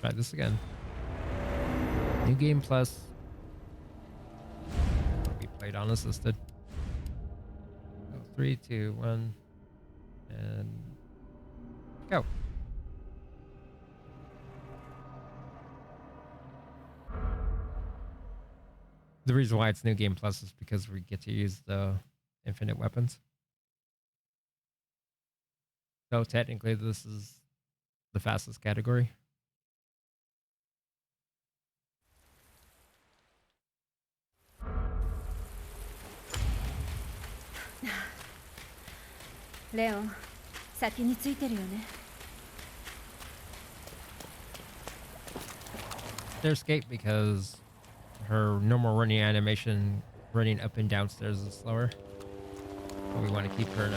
Try this again. New game plus. Be played unassisted. So 3, 2, 1, and go. The reason why it's new game plus is because we get to use the infinite weapons. So technically this is the fastest category. Leo, 先についてるよね。 Their escape because her normal running animation, running up and downstairs, is slower. But we want to keep her in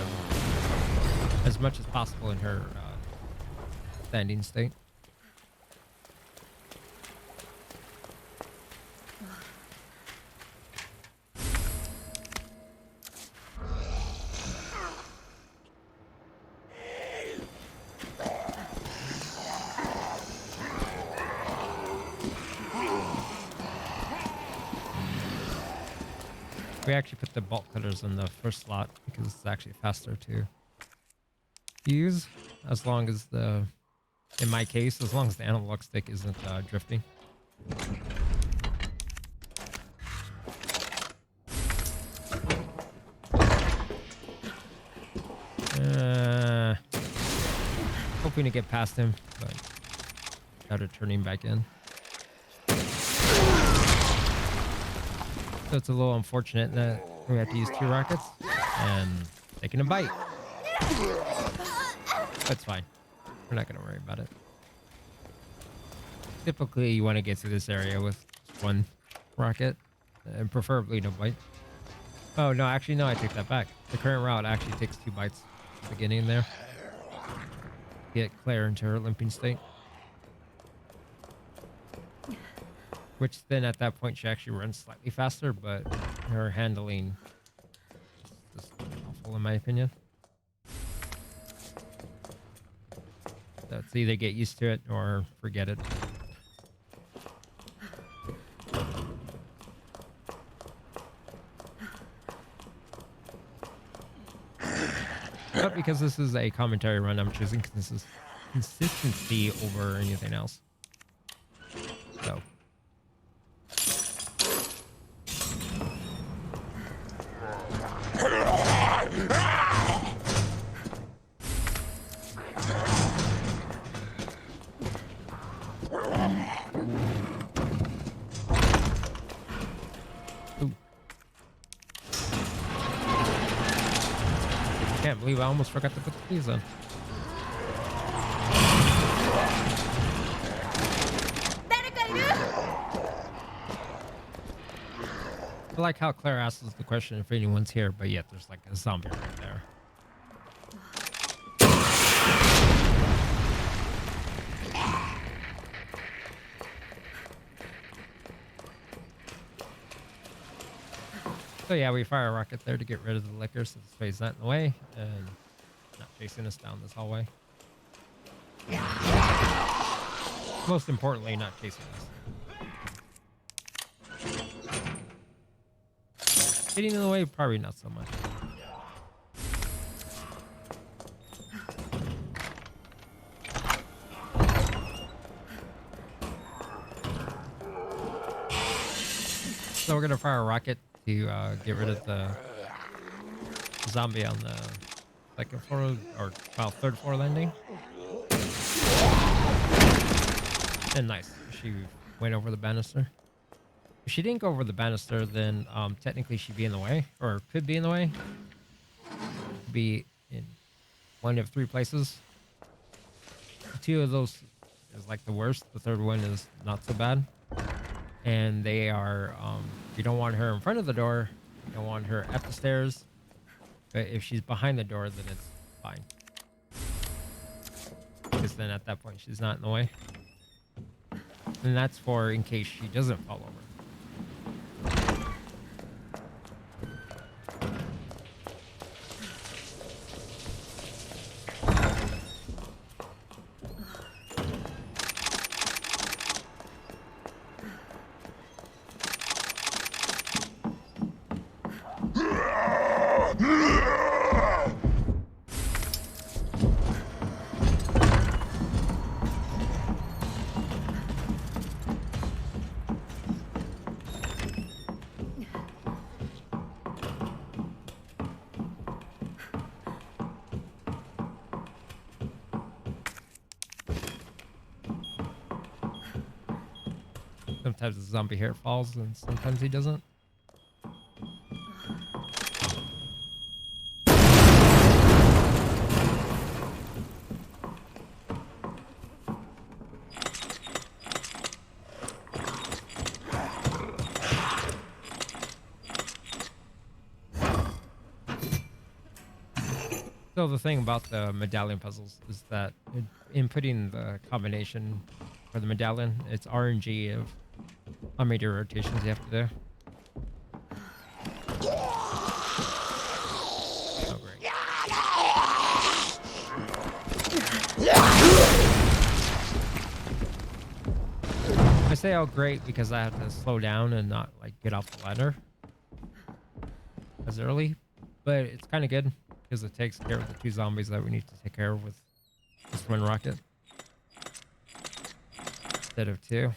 as much as possible in her standing state. We actually put the bolt cutters in the first slot because it's actually faster to use, as long as in my case, as long as the analog stick isn't drifting. Hoping to get past him, but started turning back in. So it's a little unfortunate that we have to use 2 rockets and taking a bite. That's fine. We're not going to worry about it. Typically, you want to get through this area with 1 rocket and preferably no bite. Oh, no, actually, no, I take that back. The current route actually takes 2 bites at the beginning there. Get Claire into her limping state. Which then at that point she actually runs slightly faster, but her handling is just awful in my opinion. So it's either get used to it or forget it. But because this is a commentary run, I'm choosing consistency over anything else. So. Can't believe I almost forgot to put the keys on. I like how Claire asks us the question if anyone's here, but yet there's like a zombie right there. So yeah, we fire a rocket there to get rid of the liquor so this way's not in the way and not chasing us down this hallway. Most importantly, not chasing us. Getting in the way, probably not so much. So we're gonna fire a rocket to get rid of the zombie on the 2nd floor or 3rd floor landing. And nice, she went over the banister. If she didn't go over the banister, then technically she'd be in the way, or could be in the way. Be in 1 of 3 places. 2 of those is like the worst. The 3rd one is not so bad. And they are, you don't want her in front of the door. You don't want her at the stairs. But if she's behind the door, then it's fine. Because then at that point, she's not in the way. And that's for in case she doesn't fall over. Sometimes the zombie hair falls and sometimes he doesn't. So the thing about the medallion puzzles is that inputting the combination for the medallion, it's RNG of how many rotations you have to do. Oh, great. I say oh great because I have to slow down and not like get off the ladder as early, but it's kind of good because it takes care of the 2 zombies that we need to take care of with just 1 rocket instead of 2.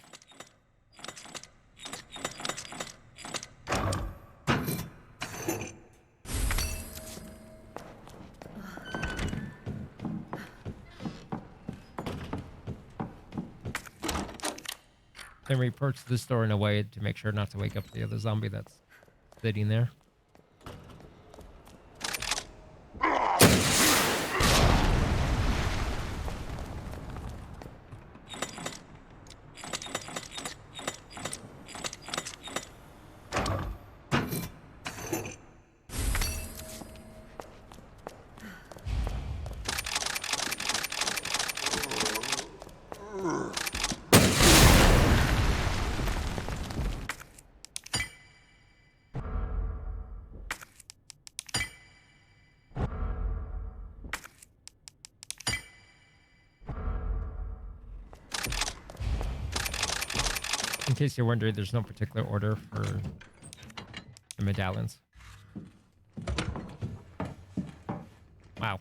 Then we approach this door in a way to make sure not to wake up the other zombie that's sitting there. In case you're wondering, there's no particular order for the medallions. Wow.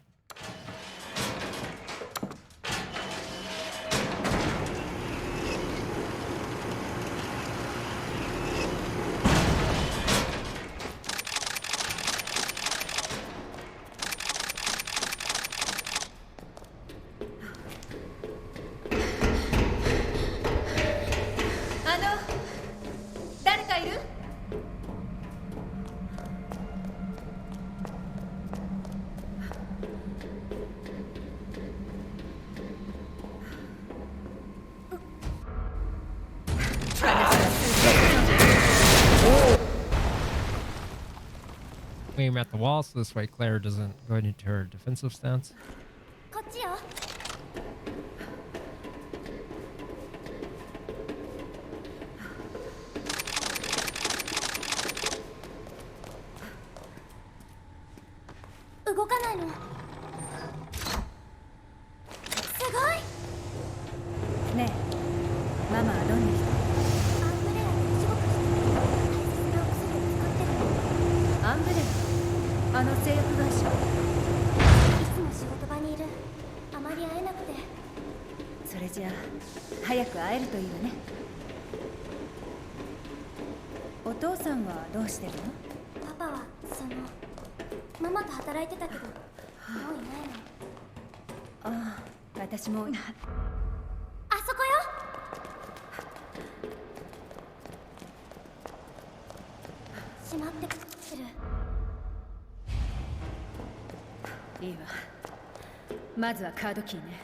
Aim at the wall so this way Claire doesn't go into her defensive stance. こっちよ。動かないの。すごい。ねえ、ママはどんな人？アンブレラでお仕事してる。大切なお薬を使ってるの。アンブレラ。あの製薬会社。いつも仕事場にいる。あまり会えなくて。それじゃあ早く会えるといいわね。お父さんはどうしてるの？パパはママと働いてたけどもういないの。ああ、私も。あそこよ。閉まってくってる。いいわ。まずはカードキーね。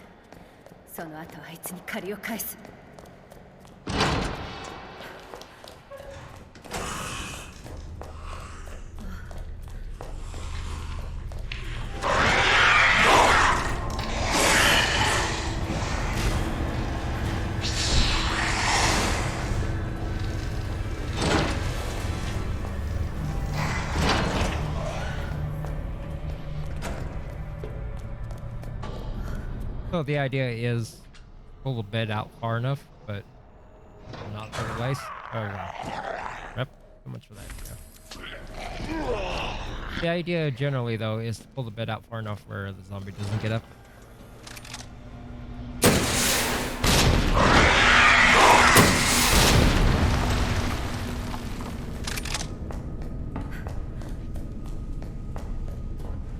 その後あいつに借りを返す。So the idea is pull the bed out far enough, but not for the lace. Oh, yep. So much for that. Yeah. The idea generally, though, is to pull the bed out far enough where the zombie doesn't get up.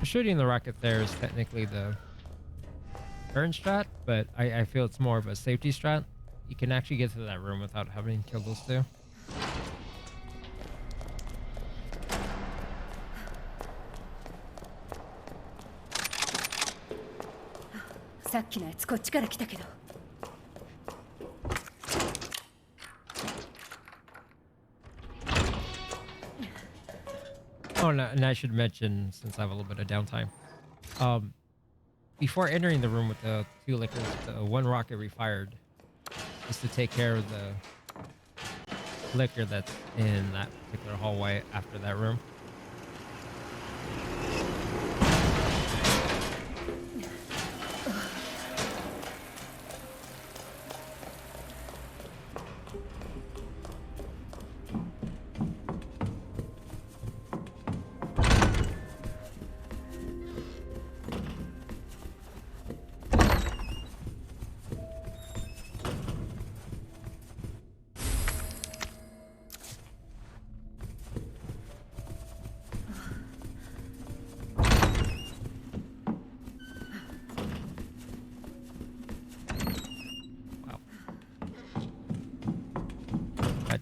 Shooting the rocket there is technically the turn strat, but I feel it's more of a safety strat you can actually get to that room without having killed those two. さっきのやつこっちから来たけど。Oh, and I should mention, since I have a little bit of downtime, before entering the room with the two liquors, the one rocket refired is to take care of the liquor that's in that particular hallway after that room.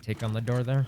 Take on the door there.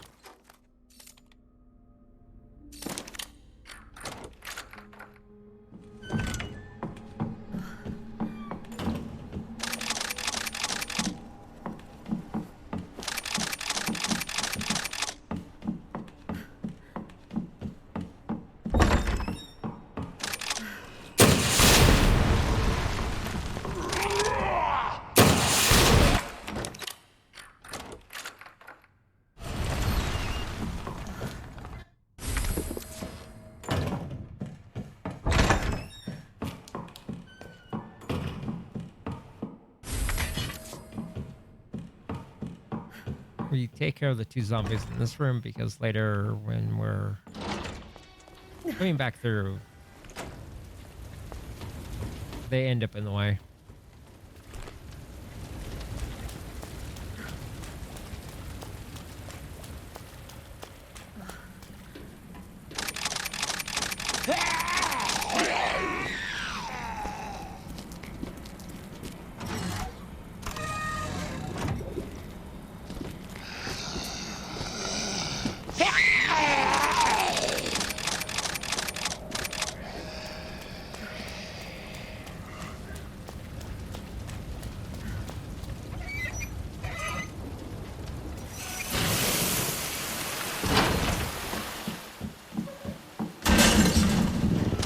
We take care of the two zombies in this room because later when we're coming back through, they end up in the way.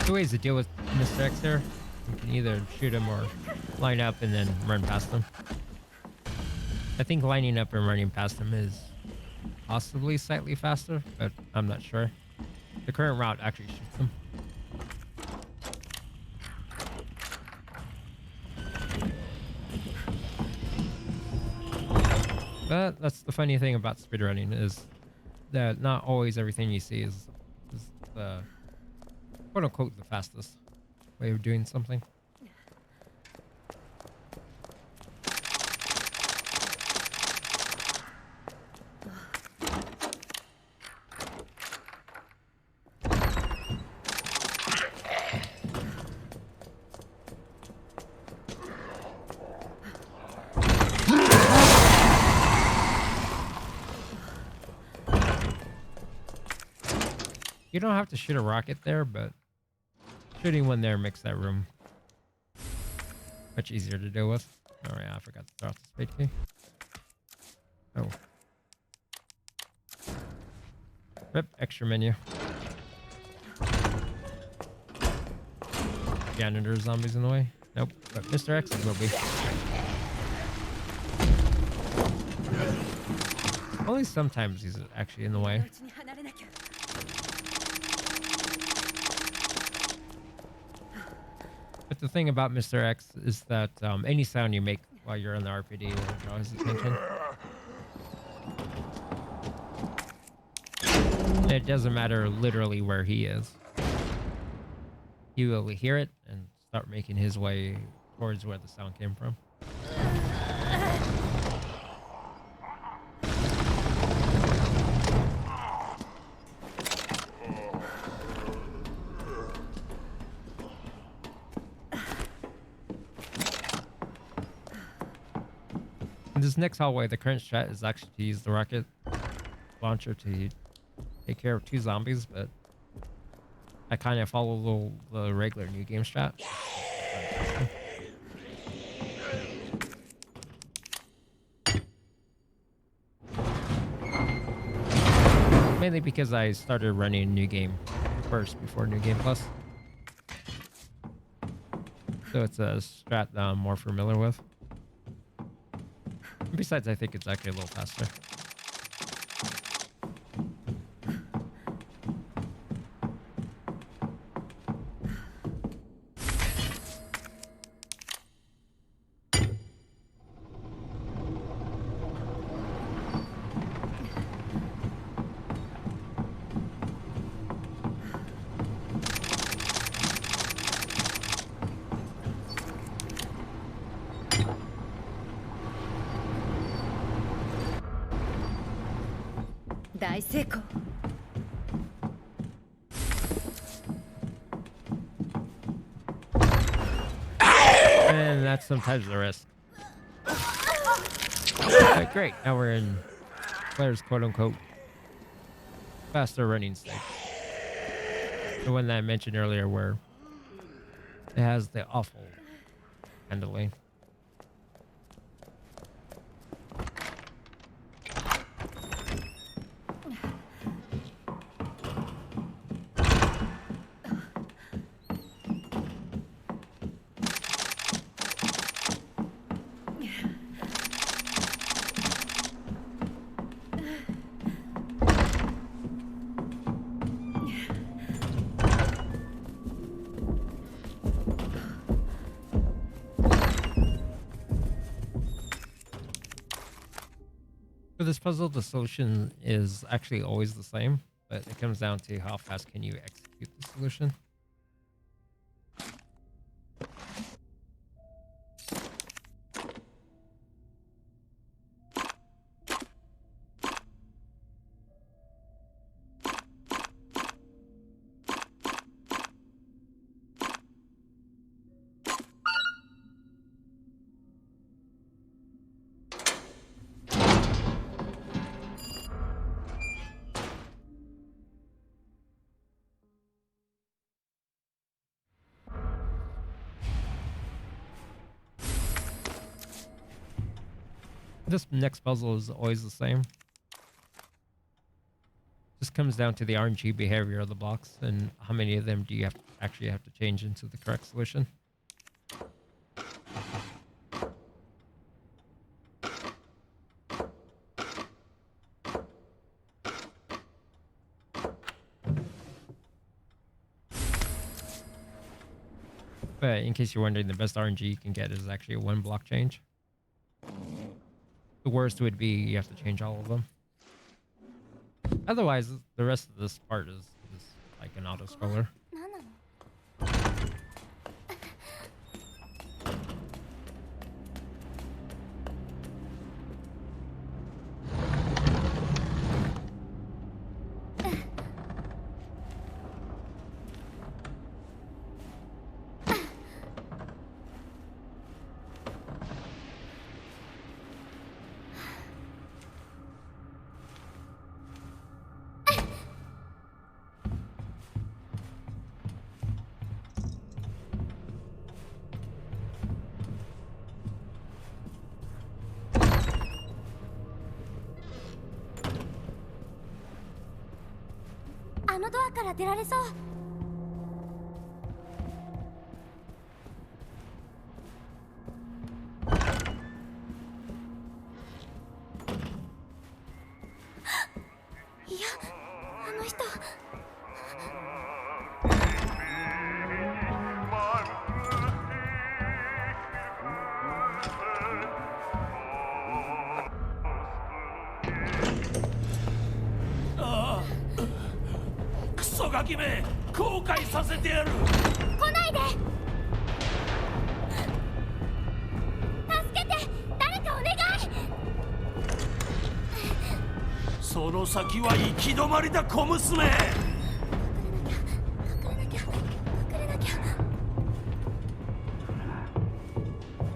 Two ways to deal with Mr. X here. You can either shoot him or line up and then run past him. I think lining up and running past him is possibly slightly faster, but I'm not sure. The current route actually shoots him. But that's the funny thing about speedrunning is that not always everything you see is the quote-unquote the fastest way of doing something. You don't have to shoot a rocket there, but shooting one there makes that room much easier to deal with. Oh yeah, I forgot to throw out the spade key. Oh. Rip, extra menu. Janitor zombies in the way? Nope, but Mr. X will be. Only sometimes he's actually in the way. But the thing about Mr. X is that any sound you make while you're in the RPD will draw his attention. And it doesn't matter literally where he is. He will hear it and start making his way towards where the sound came from. In this next hallway, the current strat is actually to use the rocket launcher to take care of 2 zombies, but I kind of follow the regular new game strat. Mainly because I started running New Game first before New Game Plus. So it's a strat that I'm more familiar with. And besides, I think it's actually a little faster.大成功 And that's sometimes the risk. But great, now we're in Claire's quote-unquote faster running stage. The one that I mentioned earlier where it has the awful handling. For this puzzle, the solution is actually always the same, but it comes down to how fast can you execute the solution. This next puzzle is always the same. Just comes down to the RNG behavior of the blocks and how many of them do you actually have to change into the correct solution. But in case you're wondering, the best RNG you can get is actually a 1 block change. The worst would be you have to change all of them. Otherwise, the rest of this part is like an auto scroller. 何なの あのドアから出られそう いや、あの人 クソガキめ後悔させてやる来ないで助けて誰かお願い その先は行き止まりだ小娘 隠れなきゃ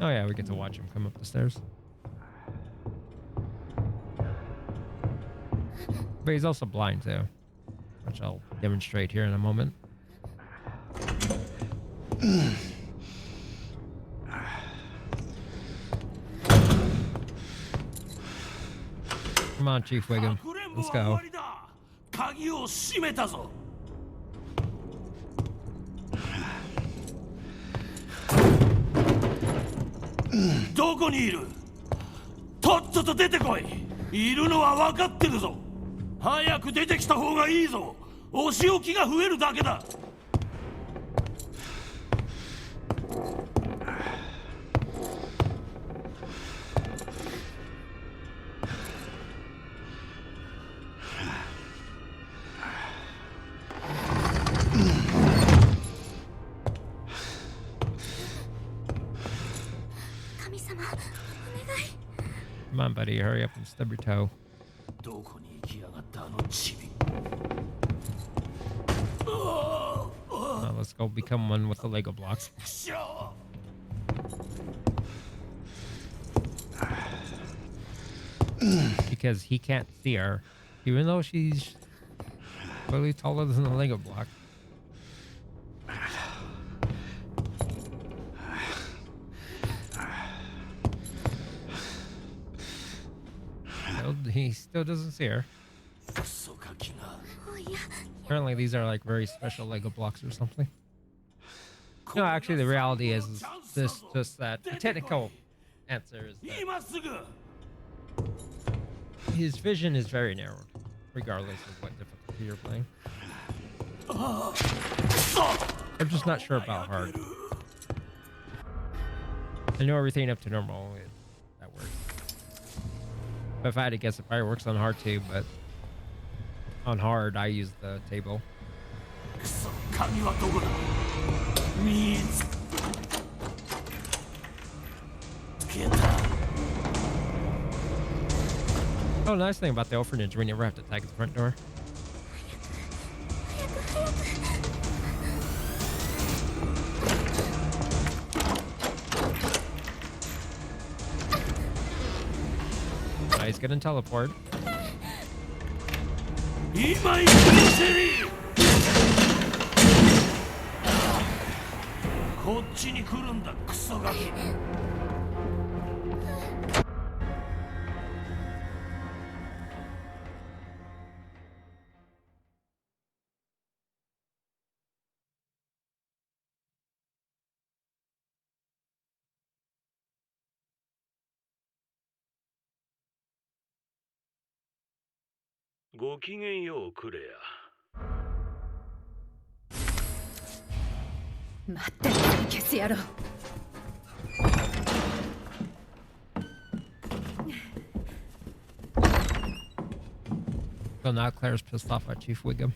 Oh yeah, we get to watch him come up the stairs. But he's also blind too, which I'll demonstrate here in a moment. Come on, Chief Wiggum. かくれんぼ Let's は終 go. わりだ。鍵を閉めたぞ。どこにいる？とっとと出てこい。いるのは分かってるぞ。早く出てきた方がいいぞ。お仕置きが増えるだけだ。神様、お願い。 Come on, buddy. Hurry up and stub your toe. どこに行きやがったあのチビ。Now let's go become one with the Lego blocks. くしょ Because he can't see her, even though she's really taller than the Lego block. He still doesn't see her. クソガキが。おいや、 Apparently these are like very special Lego blocks or something. No, actually the reality is this just that the technical answer is that 今すぐ。 his vision is very narrowed, regardless of what difficulty you're playing. I'm just not sure about hard. I know everything up to normal, that works. But if I had to guess, it probably works on hard too, but on hard, I use the table. くそ、鍵はどこだ。見つけた。 Oh, nice thing about the orphanage, we never have to tag the front door. He's gonna teleport. 今行くよセリー。こっちに来るんだクソガキ。ごきげんようクレア。待ってる、消す野郎。 So now Claire's pissed off at Chief Wiggum.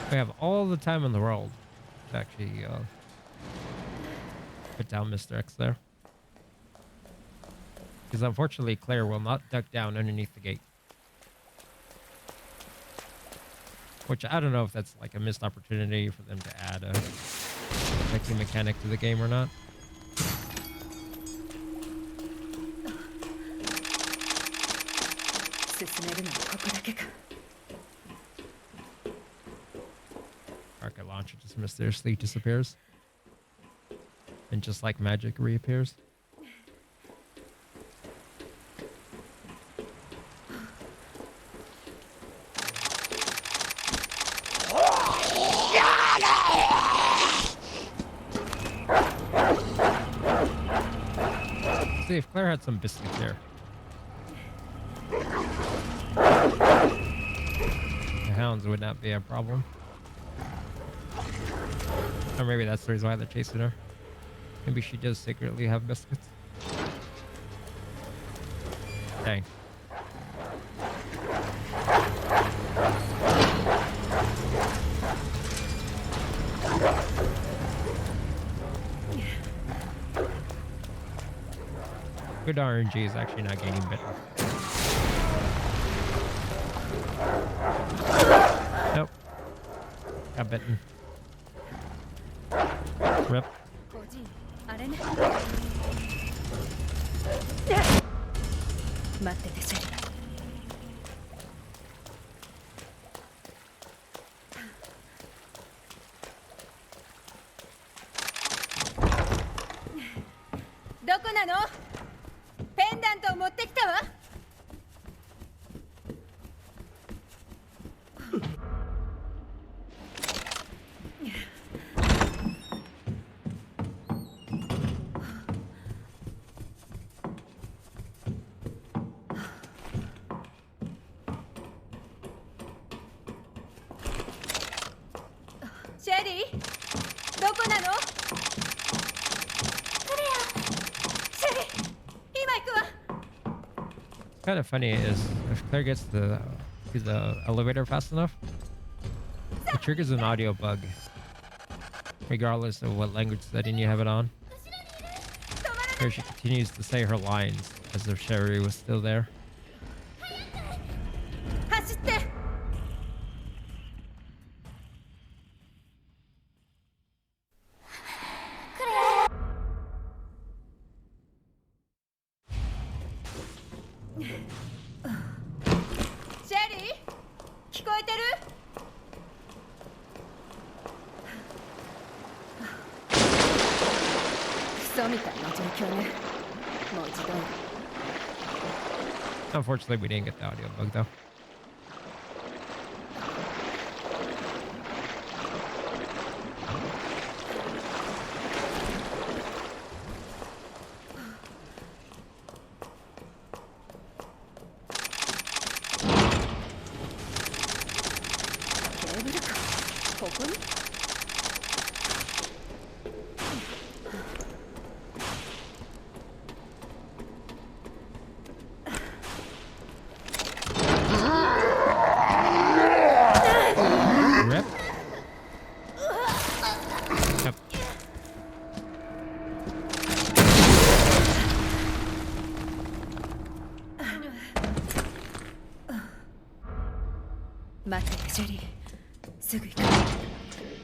We have all the time in the world to actually put down Mr. X there. Because unfortunately, Claire will not duck down underneath the gate. Which I don't know if that's like a missed opportunity for them to add a tricky mechanic to the game or not. Rocket launcher just mysteriously disappears. And just like magic reappears. See if Claire had some biscuits here. The hounds would not be a problem. Or maybe that's the reason why they're chasing her. Maybe she does secretly have biscuits. Dang. Good RNG is actually not gaining bitten. Nope. Got bitten. Rip. 個人あれね待っててシェリーどこなのペンダントを持ってきたわシェリーどこなのクレアシェリー今行くわ Kind of funny is if Claire gets to the elevator fast enough, it triggers an audio bug, regardless of what language setting you have it on. Where she continues to say her lines as if Sherry was still there. 走ってシェリー聞こえてるクソみたいな状況ねもう一度 Unfortunately, we didn't get the audio bug though. Rip. Yep. 待っててシェリーすぐ行く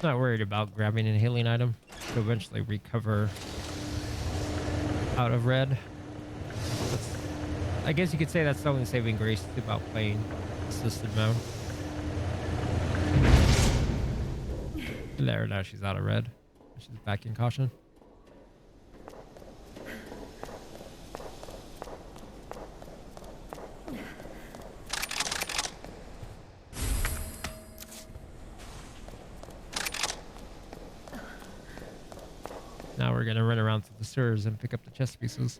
Not worried about grabbing a healing item to eventually recover out of red. I guess you could say that's the only saving grace about playing assisted mode. There, now she's out of red. She's back in caution. Now we're gonna run around through the sewers and pick up the chest pieces.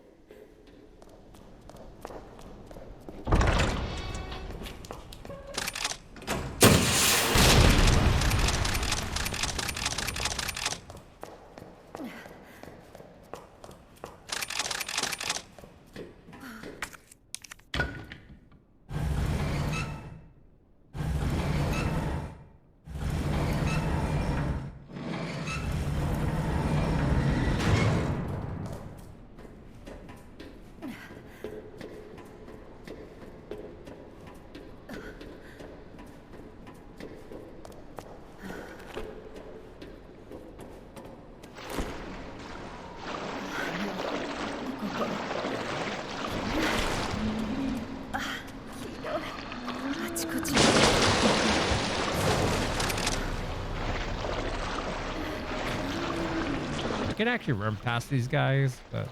I can actually run past these guys, but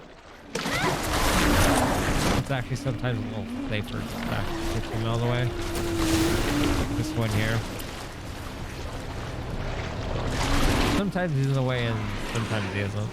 it's actually sometimes a little safer to back 50 miles away. Like this one here. Sometimes he's in the way and sometimes he isn't.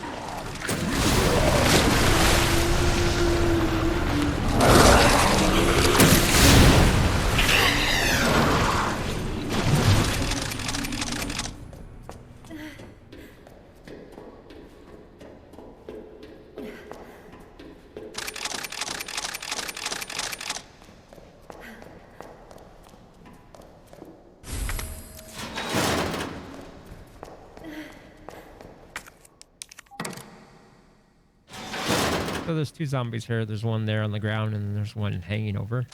So there's 2 zombies here. There's one there on the ground, and there's one hanging over.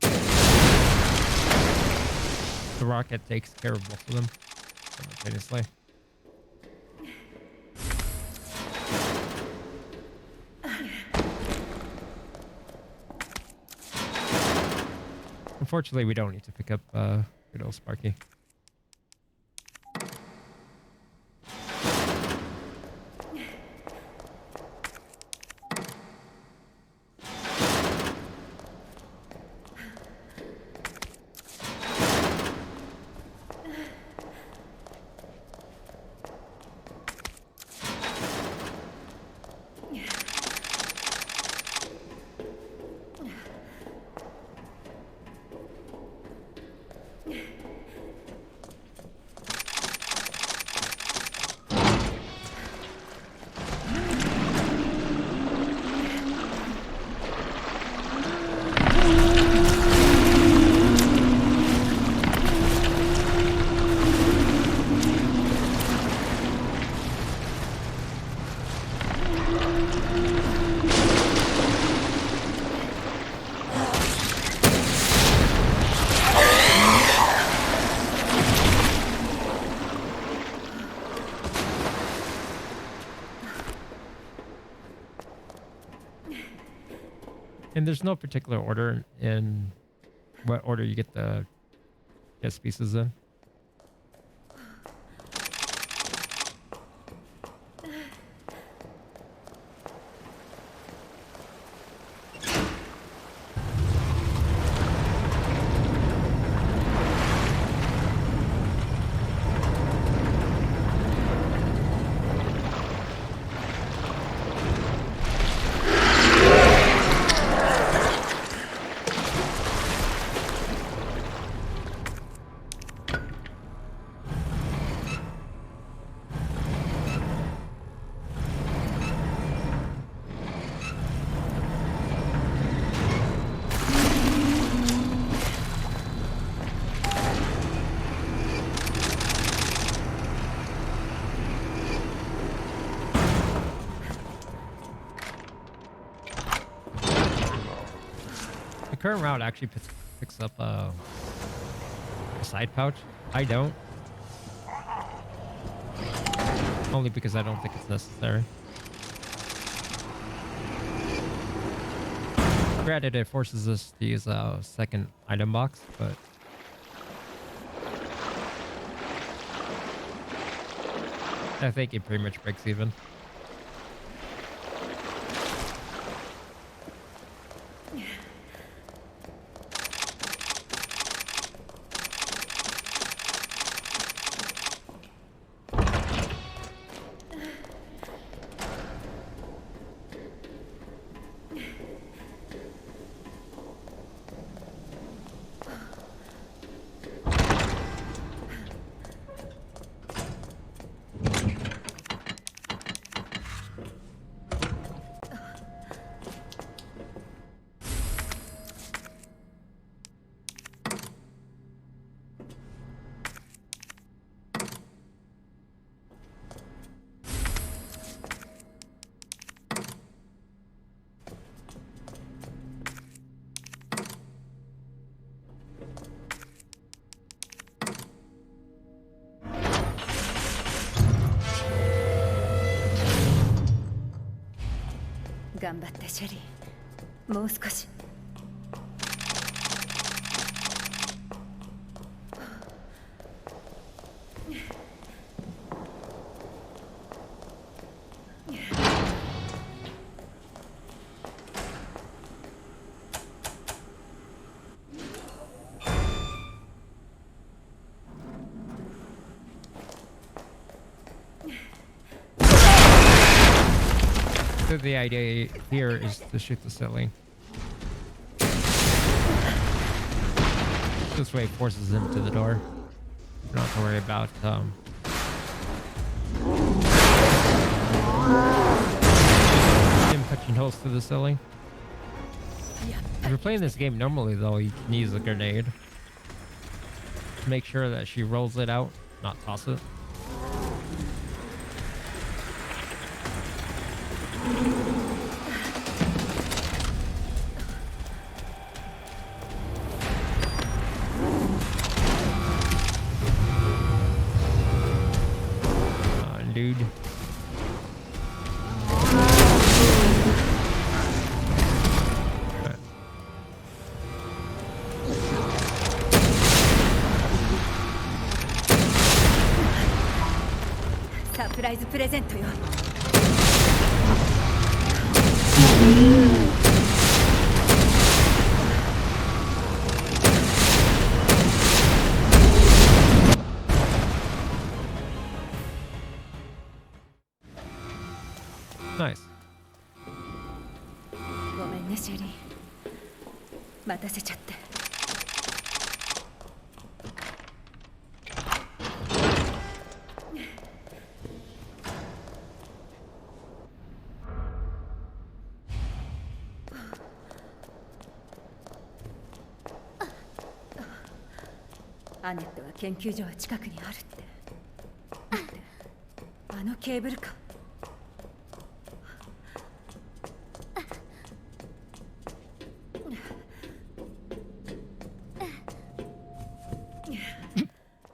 The rocket takes care of both of them simultaneously. Unfortunately, we don't need to pick up good old Sparky. And there's no particular order in what order you get the chess pieces in. The current route actually picks up a side pouch. I don't. Only because I don't think it's necessary. Granted, it forces us to use a second item box, but I think it pretty much breaks even.頑張ってシェリー、もう少し。So the idea here is to shoot the ceiling. This way it forces him to the door. You don't have to worry about him punching holes through the ceiling. If you're playing this game normally though, you can use a grenade. Make sure that she rolls it out, not toss it. プライズプレゼントよ。Nice. ごめんねシェリー、待たせちゃって。アネットは研究所は近くにあるって。待って、あのケーブルか。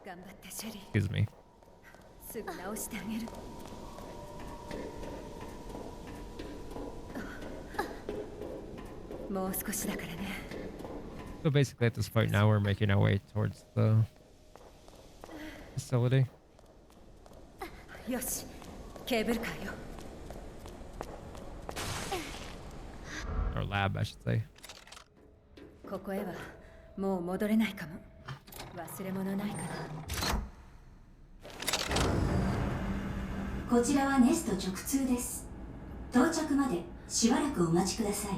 頑張ってシェリー。 Excuse me. すぐ直してあげる。もう少しだからね。So basically, at this point now, we're making our way towards the facility よし、ケーブルカーよ。 or lab, I should say. ここへはもう戻れないかも。忘れ物ないかな。こちらはネスト直通です。到着までしばらくお待ちください。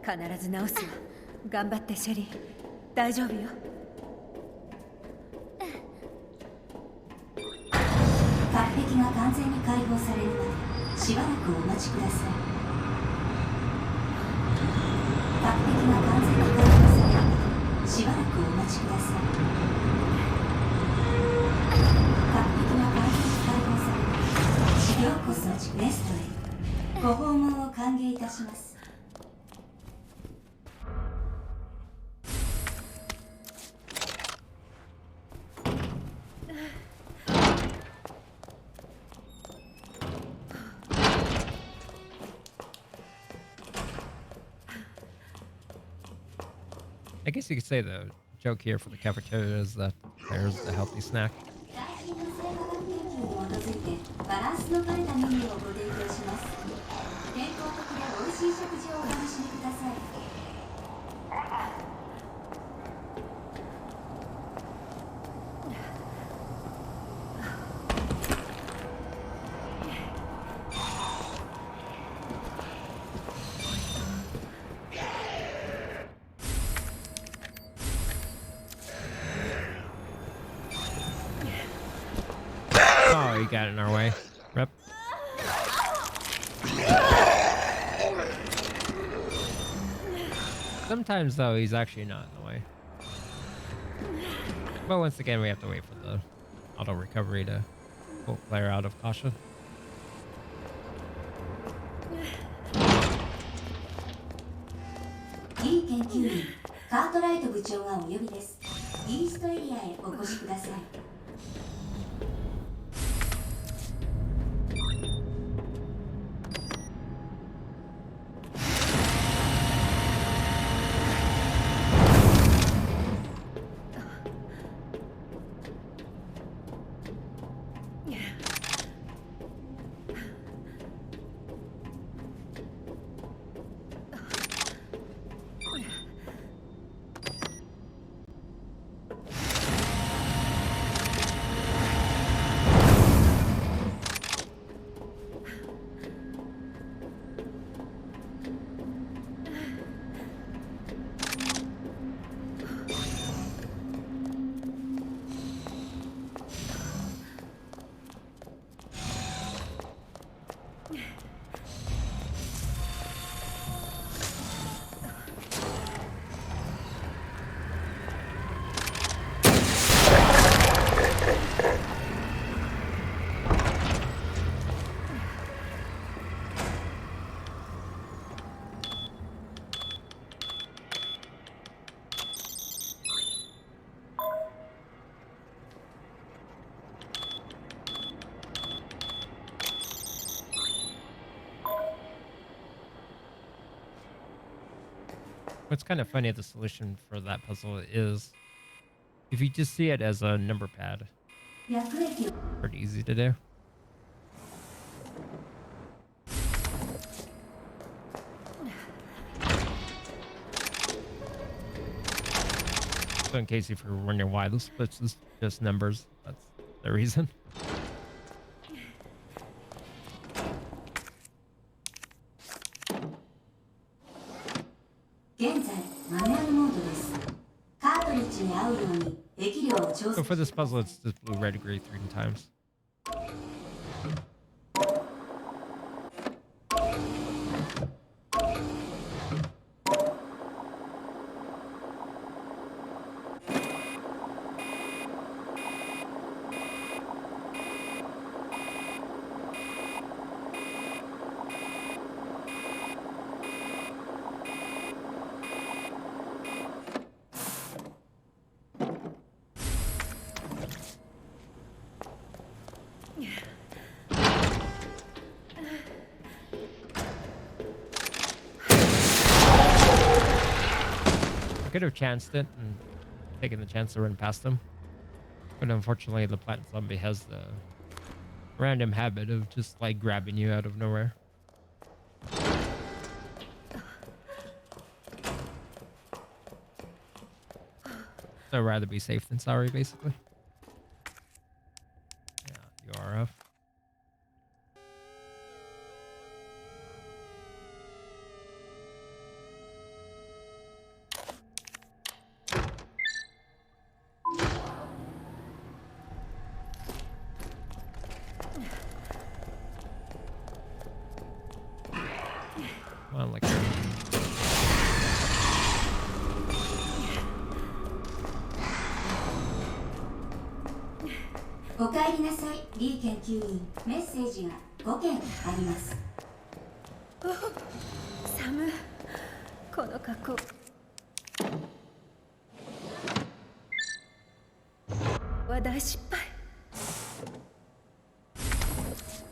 必ず直すよ。頑張ってシェリー、大丈夫よ。隔壁が完全に解放されるまでしばらくお待ちください。隔壁が完全に解放されるまでしばらくお待ちください。隔壁が完全に解放されるまでようこそレストへご訪問を歓迎いたします。I guess you could say the joke here for the cafeteria is that there's a healthy snack. 最近の生化学研究に基づいてバランスの取れたメニューをご提供します。健康的で美味しい食事をお楽しみください。Oh, he got in our way. Rep. Sometimes, though, he's actually not in the way. But once again, we have to wait for the auto recovery to pull player out of caution. いい研究員カートライト部長がお呼びです。イーストエリアへお越しください。What's kind of funny, the solution for that puzzle is if you just see it as a number pad, 薬液を pretty easy to do. So in case if you're wondering why the splits is just numbers, that's the reason. 現在マニュアルモードです。カートリッジに合うように液量を調 So 整 for this puzzle, it's just blue, red, green 3 times. I could have chanced it and taken the chance to run past them. But unfortunately, the plant zombie has the random habit of just like grabbing you out of nowhere. So I'd rather be safe than sorry, basically. Yeah, you are up. Come on, like. おかえりなさい、リー研究員。メッセージが5件あります。寒い。この格好。話題失敗。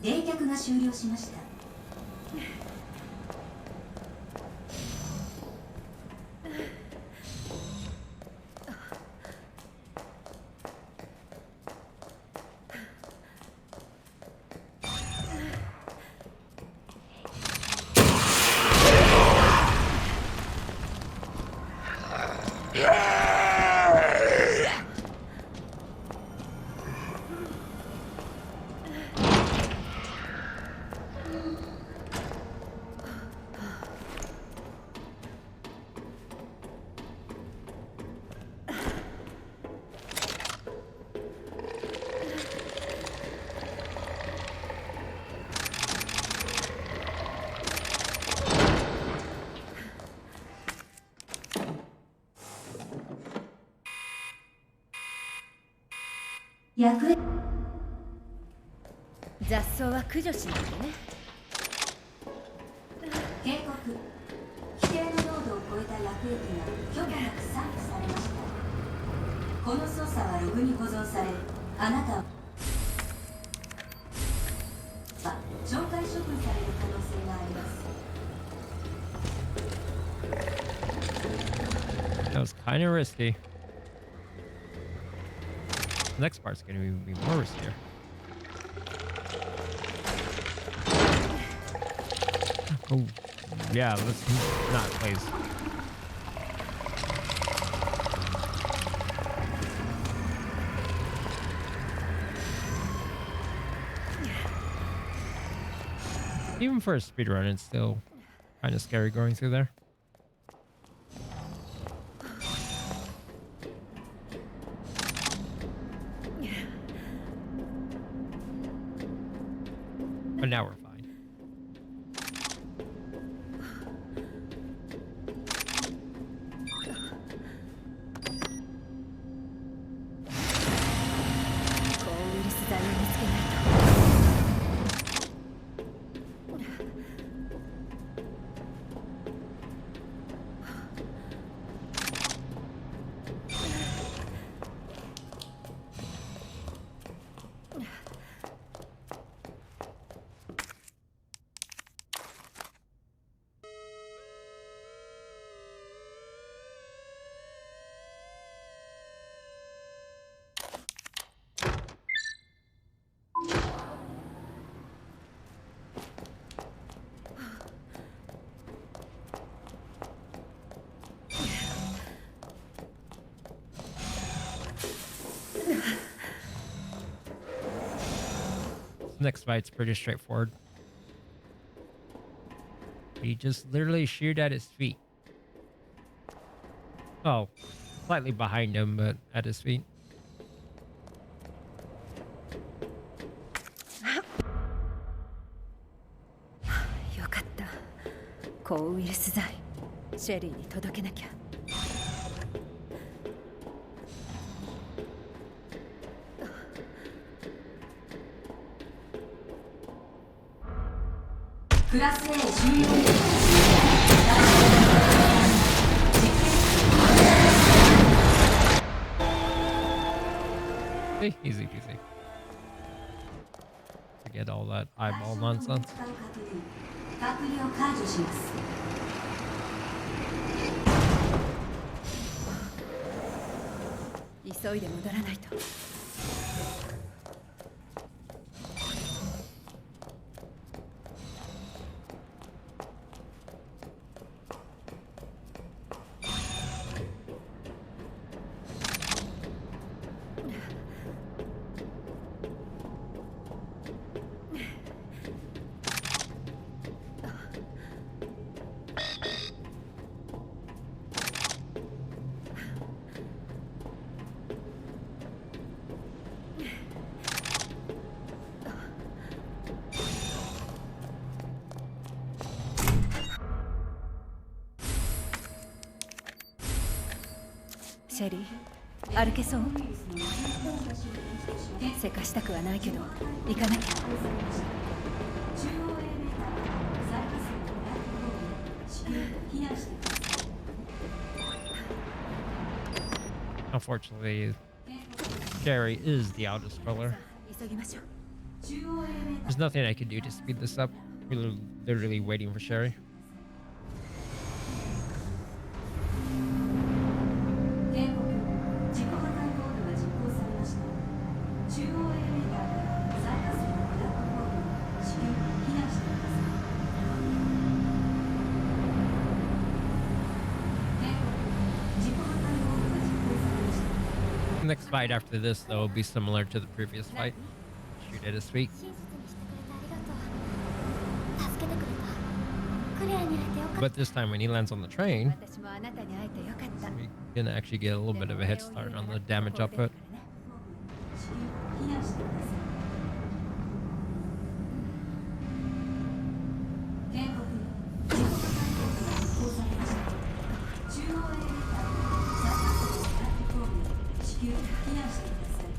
冷却が終了しました。薬液雑草は駆除しないとね。警告。規定の濃度を超えた薬液が許可なく散布されました。この操作はログに保存され、あなたは懲戒処分される可能性があります。That was kind of risky. The next part's going to be more riskier. Oh, yeah, let's not, please. Even for a speedrun, it's still kind of scary going through there. But now we're fine. Next fight's pretty straightforward. He just literally sheared at his feet. Oh, slightly behind him, but at his feet.よかった。抗ウイルス剤シェリーに届けなきゃ。クラス A 重要Hey, easy peasy. Forget all that eyeball nonsense. 隔離を解除します。急いで戻らないと。シェリー、歩けそう？せかしたくはないけど行かなきゃ。Unfortunately, Sherry is the auto scroller. 急ぎましょう。 There's nothing I can do to speed this up. We're literally waiting for Sherry. 警告、自己破壊コードが実行されました。中央エレベーターから最下層のブラックホールに至急避難してください。警告、自己破壊コードが実行されました。 The next fight after this, though, will be similar to the previous fight. Shoot at his feet. 親切にしてくれてありがとう。助けてくれた。クレアに会えてよかった。 But this time, when he lands on the train, 私もあなたに会えてよかった。 we can actually get a little bit of a head start on the damage output. 至急避難してください。警告、自己破壊コードが実行されました。中央エレベーターから最下層のブラックホールに至急避難してください。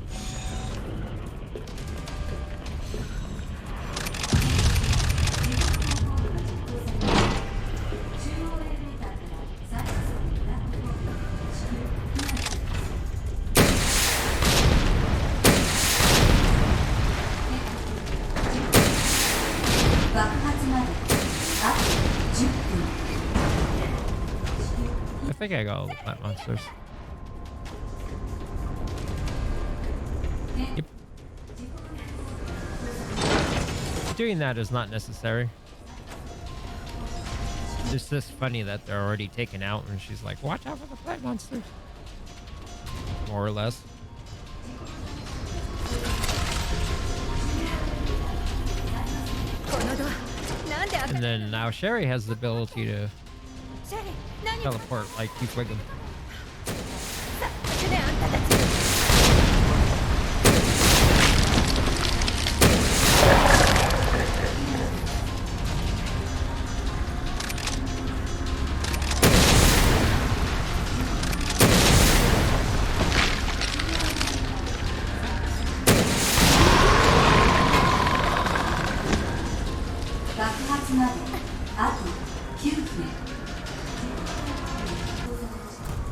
I think I got all the plant monsters. Yep. Doing that is not necessary. It's just funny that they're already taken out and she's like, watch out for the plant monsters. More or less. And then now Sherry has the ability to teleport like keep wiggling.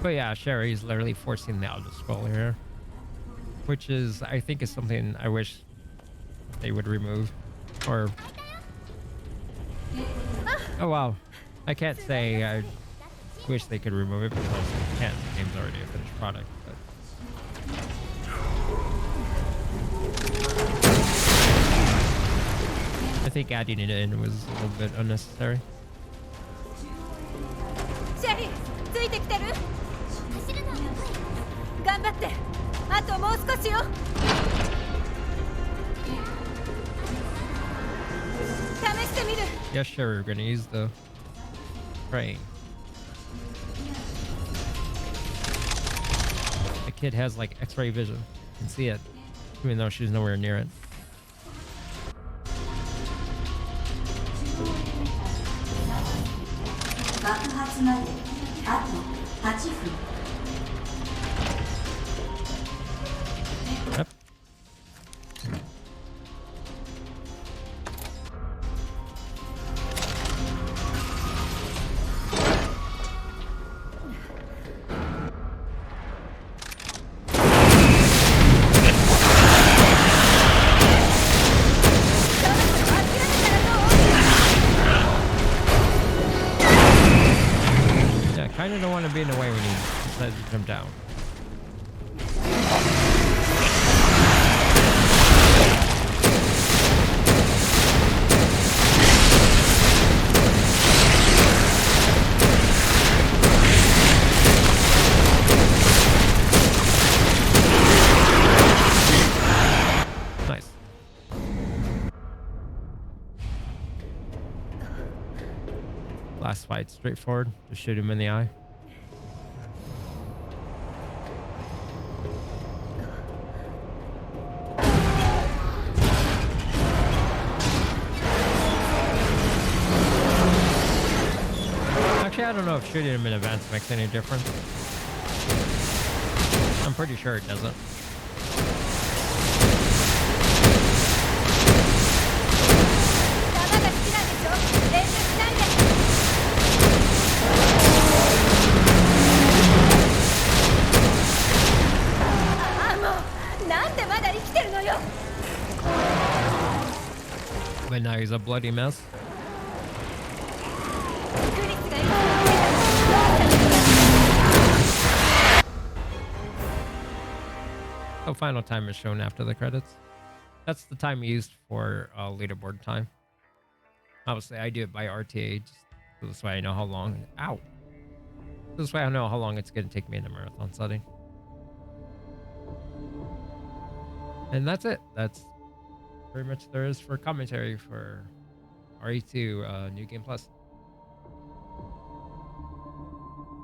But yeah, Sherry's literally forcing the auto scroll here, which is, I think, is something I wish they would remove. Or, oh wow, I can't say I wish they could remove it because I can't. The game's already a finished product. But I think adding it in was a little bit unnecessary. シェリー、ついてきてる？頑張って。あともう少しよ。Yeah, sure. We're gonna use the crane. The kid has like X-ray vision. You can see it, even though she's nowhere near it. 爆発まであと8分。 Yep. Yeah, kind of don't want to be in the way when he decides to jump down. Nice. Last fight, straightforward. Just shoot him in the eye. Actually, I don't know if shooting him in advance makes any difference. I'm pretty sure it doesn't. But now he's a bloody mess. So final time is shown after the credits. That's the time used for leaderboard time. Obviously, I do it by RTA, just so this way I know how long. Ow! This way I know how long it's going to take me in the marathon setting. And that's it. That's pretty much there is for commentary for RE2 New Game Plus.